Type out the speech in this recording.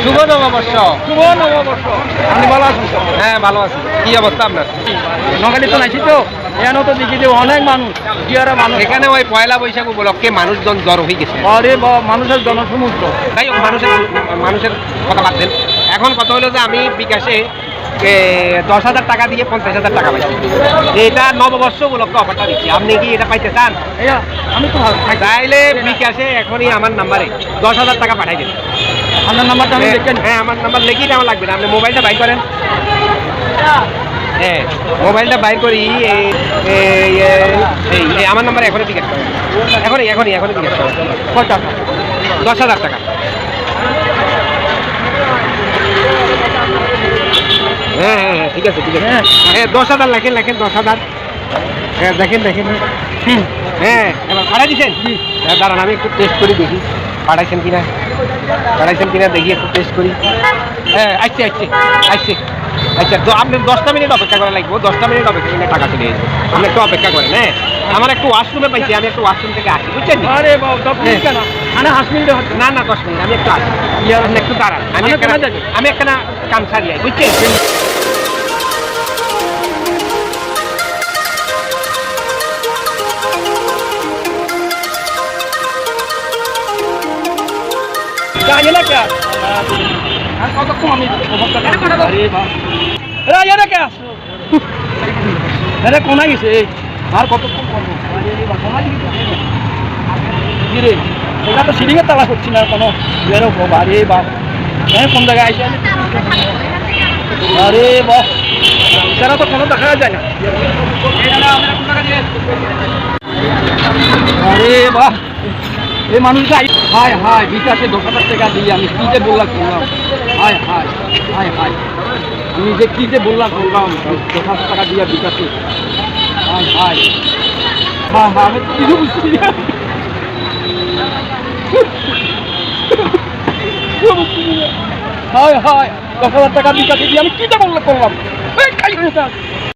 শুভ নববর্ষ। শুভ নববর্ষ। আপনি ভালো আছেন তো? হ্যাঁ ভালো আছি। কি অবস্থা আপনার? নগালি তো নাইছি তো এখানে তো দেখি যে অনেক মানুষ কিয়ারা মানুষ এখানে ওই পয়লা বৈশাখ উপলক্ষে মানুষজন জড়ো হয়ে গেছে। আরে মানুষের জনসমুদ্র। তাই হোক, মানুষের কথা বাদ দেন। এখন কথা হলো যে আমি বিকাশে 10,000 টাকা দিয়ে 50,000 টাকা পাইছি। এটা নববর্ষ উপলক্ষে অফারটা দিচ্ছি, আপনি কি এটা পাইতে চান? আমি তো ভালো তাইলে বিকাশে এখনই আমার নাম্বারে 10,000 টাকা পাঠাই দেন। আপনার নাম্বারটা আমি দেখেন। হ্যাঁ, আমার নাম্বার লিখি আমার লাগবে না, আপনি মোবাইলটা বাই করেন। হ্যাঁ, মোবাইলটা বাইর করি। আমার নাম্বারে এখনই টিকিট করেন, এখনই টিকিট করেন। কত টাকা? 10,000 টাকা। হ্যাঁ, ঠিক আছে। হ্যাঁ, 10,000 লেখেন 10,000। হ্যাঁ, দেখেন। হ্যাঁ, এবার পাঠাই দিচ্ছেন? দাঁড়ান, আমি একটু টেস্ট করি দেখি পাঠাইছেন কিনা দেখি, একটু টেস্ট করি। হ্যাঁ, আসছে। আচ্ছা, তো আপনি 10টা মিনিট অপেক্ষা করা লাগবে। 10টা মিনিট অপেক্ষা করলে টাকা চলে যাবে। আপনি একটু অপেক্ষা করেন। হ্যাঁ, আমার একটু ওয়াশরুমে পাইছি, আমি একটু ওয়াশরুম থেকে আসি, বুঝছেন? আরে বাবা 10 মিনিট কেন? মানে 8 মিনিট হচ্ছে না 10 মিনিট, আমি একটু আসি। আপনি একটু দাঁড়ান, আমি একটা কাম সারিয়ে, বুঝছেন? জানি না কে আর কতক্ষণ আমি আরে বাবা আরে না কে আরে কোনা গেছে আর কতক্ষণ করবো? রে এটা তো সিঁড়িকে তালা করছি না কোনো বেরো আরে বাপ কোন জায়গায় আইসে আরে বাপ সেটা তো কোনো দেখা যায় না। আরে বাহ, এই মানুষটা হায় বিকাশে 10,000 টাকা দিয়ে আমি কি যে বললাম করলাম। হায় আমি যে কি যে বললাম করলাম 10,000 টাকা দিয়ে বিকাশে। হায় আমি তো কিছু বুঝছি না। হায় 10,000 টাকা বিকাশে দিয়ে আমি কি যে বললাম করলাম।